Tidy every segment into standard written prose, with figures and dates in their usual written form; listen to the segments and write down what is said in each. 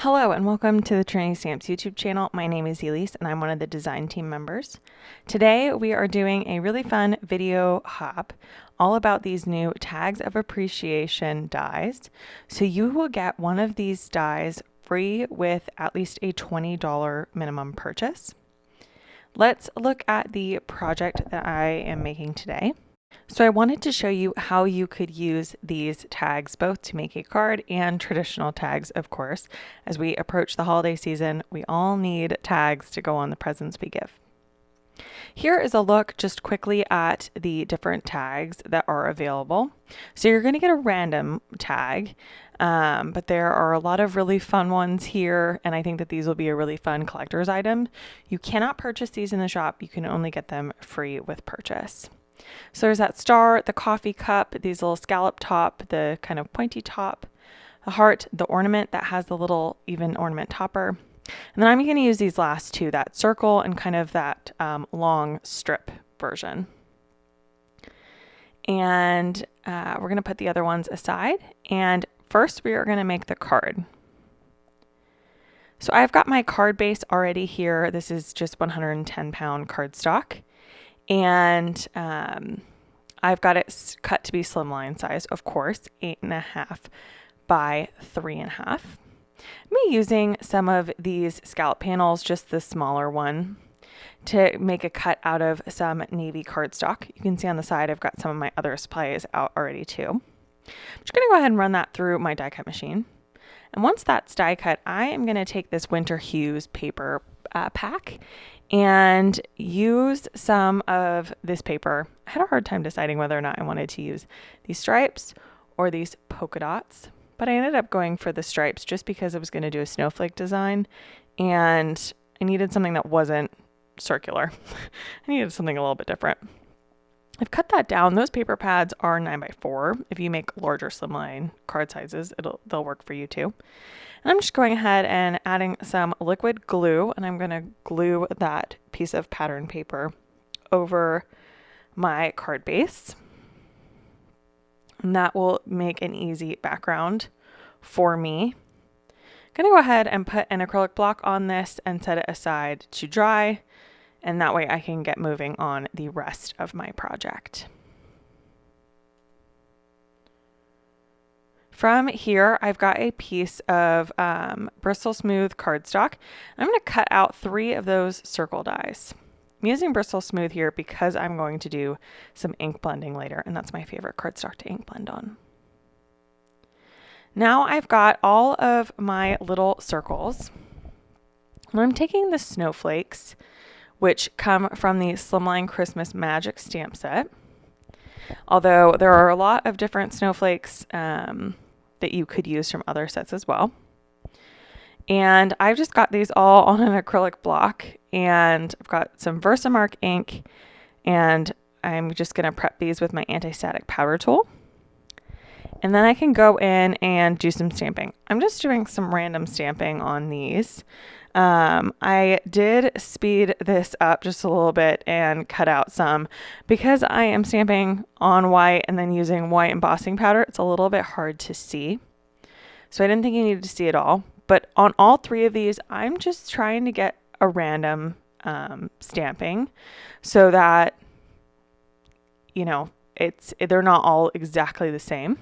Hello and welcome to the Trinity Stamps YouTube channel. My name is Elyse and I'm one of the design team members. Today we are doing a really fun video hop all about these new tags of appreciation dies. So you will get one of these dies free with at least a $20 minimum purchase. Let's look at the project that I am making today. So I wanted to show you how you could use these tags both to make a card and traditional tags, of course. As we approach the holiday season, we all need tags to go on the presents we give. Here is a look just quickly at the different tags that are available. So you're going to get a random tag, but there are a lot of really fun ones here, and I think that these will be a really fun collector's item. You cannot purchase these in the shop. You can only get them free with purchase. So there's that star, the coffee cup, these little scallop top, the kind of pointy top, the heart, the ornament that has the little even ornament topper. And then I'm going to use these last two, that circle and kind of that long strip version. And we're going to put the other ones aside. And first we are going to make the card. So I've got my card base already here. This is just 110-pound cardstock. And I've got it cut to be slimline size, of course, 8.5 by 3.5. I'm using some of these scallop panels, just the smaller one, to make a cut out of some navy cardstock. You can see on the side I've got some of my other supplies out already too. I'm just going to go ahead and run that through my die cut machine. And once that's die cut, I am going to take this winter Hues paper pack and use some of this paper. I had a hard time deciding whether or not I wanted to use these stripes or these polka dots, but I ended up going for the stripes just because I was going to do a snowflake design and I needed something that wasn't circular. I needed something a little bit different. I've cut that down. Those paper pads are 9x4. If you make larger slimline card sizes, they'll work for you too. And I'm just going ahead and adding some liquid glue, and I'm going to glue that piece of pattern paper over my card base. And that will make an easy background for me. I'm going to go ahead and put an acrylic block on this and set it aside to dry. And that way I can get moving on the rest of my project. From here, I've got a piece of Bristol Smooth cardstock. I'm going to cut out 3 of those circle dies. I'm using Bristol Smooth here because I'm going to do some ink blending later, and that's my favorite cardstock to ink blend on. Now I've got all of my little circles. And I'm taking the snowflakes, which come from the Slimline Christmas Magic stamp set. Although there are a lot of different snowflakes that you could use from other sets as well. And I've just got these all on an acrylic block, and I've got some VersaMark ink, and I'm just going to prep these with my anti-static powder tool. And then I can go in and do some stamping. I'm just doing some random stamping on these. I did speed this up just a little bit and cut out some because I am stamping on white and then using white embossing powder. It's a little bit hard to see. So I didn't think you needed to see it all, but on all 3 of these, I'm just trying to get a random, stamping so that, you know, they're not all exactly the same.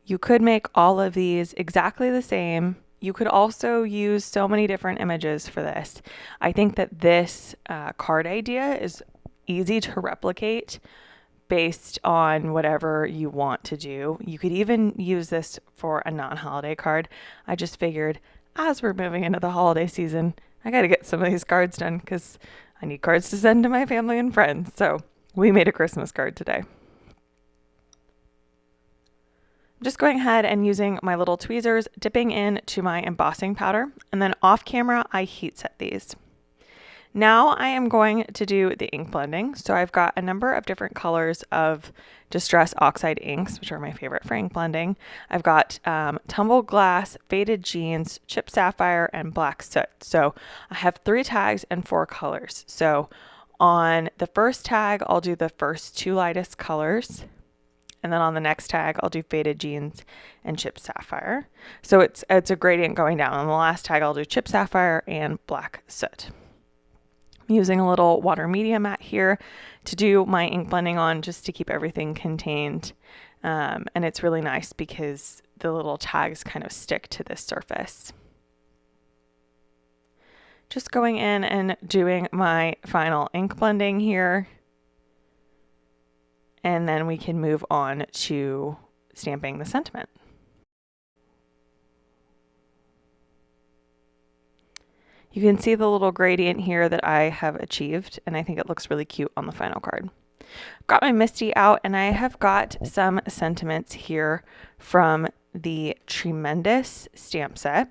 You could make all of these exactly the same. You could also use so many different images for this. I think that this card idea is easy to replicate based on whatever you want to do. You could even use this for a non-holiday card. I just figured as we're moving into the holiday season, I got to get some of these cards done because I need cards to send to my family and friends. So we made a Christmas card today. Just going ahead and using my little tweezers, dipping into my embossing powder, and then off camera, I heat set these. Now I am going to do the ink blending. So I've got a number of different colors of Distress Oxide inks, which are my favorite for ink blending. I've got Tumbled Glass, Faded Jeans, Chip Sapphire, and Black Soot. So I have 3 tags and 4 colors. So on the first tag, I'll do the first 2 lightest colors. And then on the next tag, I'll do faded jeans and chip sapphire. So it's a gradient going down. On the last tag, I'll do chip sapphire and black soot. I'm using a little water media mat here to do my ink blending on, just to keep everything contained. And it's really nice because the little tags kind of stick to this surface. Just going in and doing my final ink blending here. And then we can move on to stamping the sentiment. You can see the little gradient here that I have achieved, and I think it looks really cute on the final card. I've got my Misty out, and I have got some sentiments here from the Tree-mendous stamp set.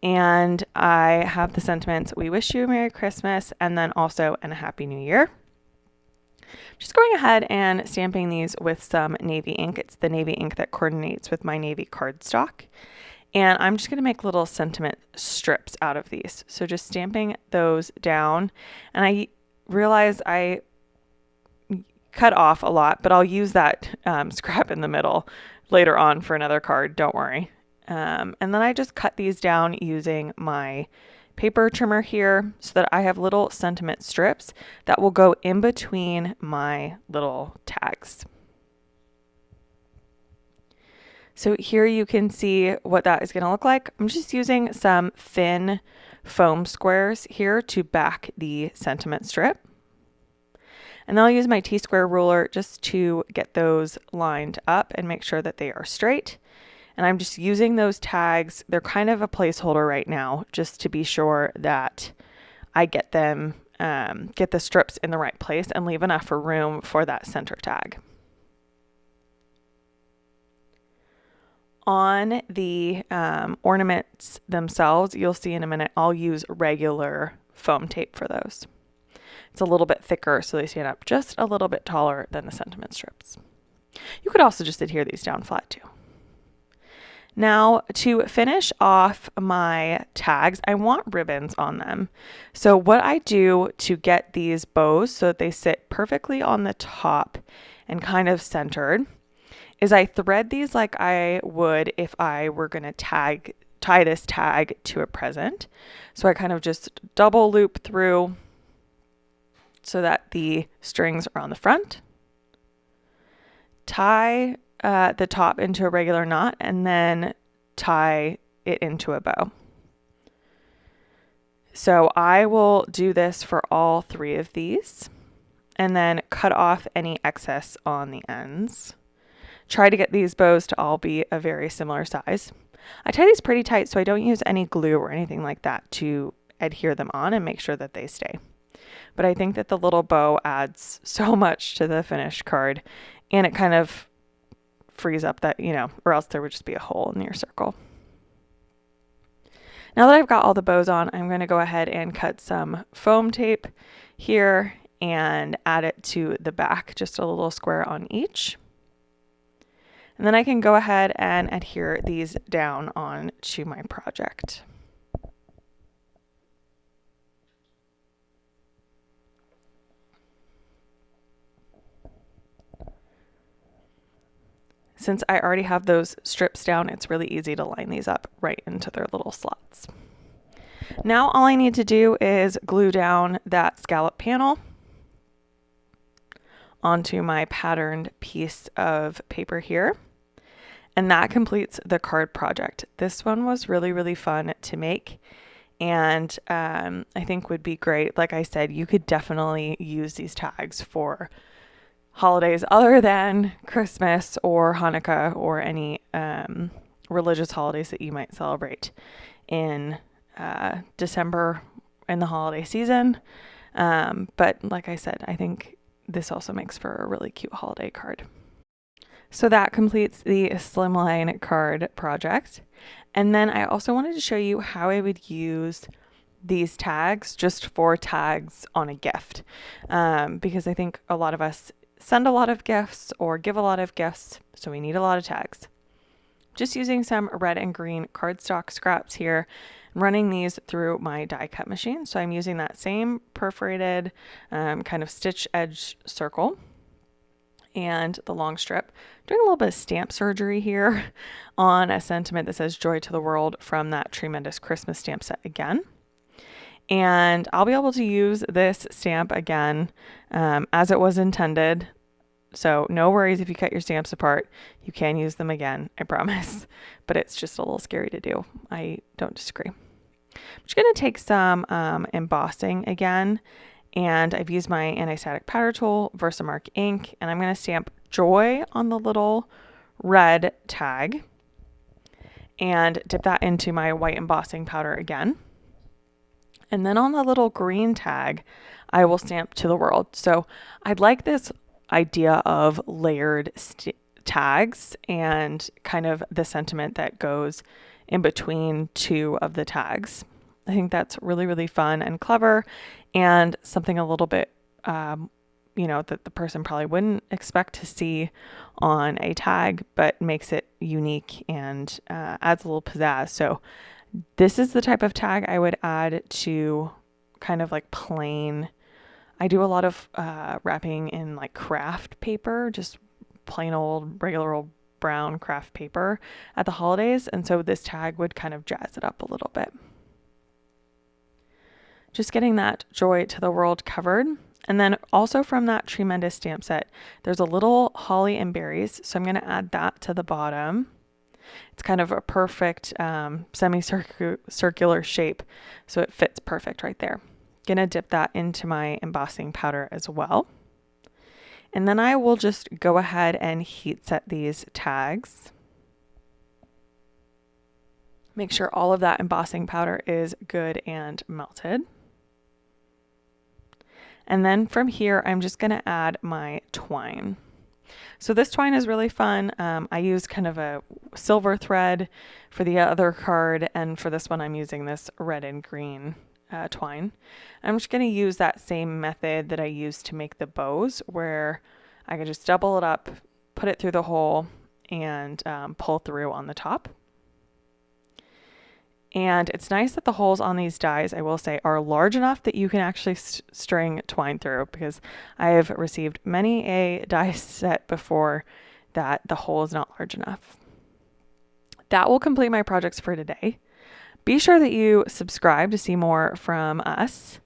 And I have the sentiments, "We wish you a Merry Christmas," and then also, "and a Happy New Year." Just going ahead and stamping these with some navy ink. It's the navy ink that coordinates with my navy cardstock. And I'm just going to make little sentiment strips out of these. So just stamping those down. And I realize I cut off a lot, but I'll use that scrap in the middle later on for another card. Don't worry. And then I just cut these down using my paper trimmer here so that I have little sentiment strips that will go in between my little tags. So here you can see what that is going to look like. I'm just using some thin foam squares here to back the sentiment strip. And then I'll use my T-square ruler just to get those lined up and make sure that they are straight. And I'm just using those tags. They're kind of a placeholder right now, just to be sure that I get them, get the strips in the right place and leave enough for room for that center tag. On the ornaments themselves, you'll see in a minute, I'll use regular foam tape for those. It's a little bit thicker, so they stand up just a little bit taller than the sentiment strips. You could also just adhere these down flat too. Now, to finish off my tags, I want ribbons on them. So what I do to get these bows so that they sit perfectly on the top and kind of centered is I thread these like I would if I were going to tie this tag to a present. So I kind of just double loop through so that the strings are on the front. Tie the top into a regular knot and then tie it into a bow. So I will do this for all three of these and then cut off any excess on the ends. Try to get these bows to all be a very similar size. I tie these pretty tight so I don't use any glue or anything like that to adhere them on and make sure that they stay. But I think that the little bow adds so much to the finished card, and it kind of frees up that, or else there would just be a hole in your circle. Now that I've got all the bows on, I'm going to go ahead and cut some foam tape here and add it to the back, just a little square on each. And then I can go ahead and adhere these down onto my project. Since I already have those strips down, it's really easy to line these up right into their little slots. Now all I need to do is glue down that scallop panel onto my patterned piece of paper here. And that completes the card project. This one was really, really fun to make, and I think would be great. Like I said, you could definitely use these tags for holidays other than Christmas or Hanukkah or any religious holidays that you might celebrate in December in the holiday season. But like I said, I think this also makes for a really cute holiday card. So that completes the Slimline card project. And then I also wanted to show you how I would use these tags just for tags on a gift. Because I think a lot of us send a lot of gifts or give a lot of gifts, so we need a lot of tags. Just using some red and green cardstock scraps here, running these through my die cut machine. So I'm using that same perforated kind of stitch edge circle. and the long strip. Doing a little bit of stamp surgery here on a sentiment that says Joy to the World from that Tree-mendous Christmas stamp set again. And I'll be able to use this stamp again as it was intended. So no worries if you cut your stamps apart. You can use them again, I promise. But it's just a little scary to do. I don't disagree. I'm just going to take some embossing again. And I've used my anti-static powder tool, VersaMark ink, and I'm going to stamp Joy on the little red tag and dip that into my white embossing powder again. And then on the little green tag, I will stamp To the World. So I'd like this idea of layered tags and kind of the sentiment that goes in between two of the tags. I think that's really, really fun and clever, and something a little bit, that the person probably wouldn't expect to see on a tag, but makes it unique and adds a little pizzazz. So this is the type of tag I would add to kind of like plain. I do a lot of wrapping in like craft paper, just plain old, regular old brown craft paper at the holidays. And so this tag would kind of jazz it up a little bit. Just getting that Joy to the World covered. And then also from that Tree-mendous stamp set, there's a little holly and berries. So I'm going to add that to the bottom. It's kind of a perfect semicircular shape. So it fits perfect right there. Going to dip that into my embossing powder as well. And then I will just go ahead and heat set these tags. Make sure all of that embossing powder is good and melted. And then from here, I'm just going to add my twine. So this twine is really fun. I use kind of a silver thread for the other card, and for this one, I'm using this red and green twine. I'm just going to use that same method that I used to make the bows, where I can just double it up, put it through the hole, and pull through on the top. And it's nice that the holes on these dies, I will say, are large enough that you can actually string twine through, because I have received many a die set before that the hole is not large enough. That will complete my projects for today. Be sure that you subscribe to see more from us,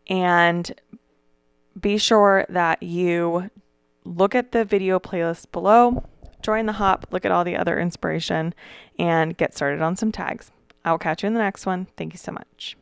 and be sure that you look at the video playlist below, join the hop, look at all the other inspiration, and get started on some tags. I will catch you in the next one. Thank you so much.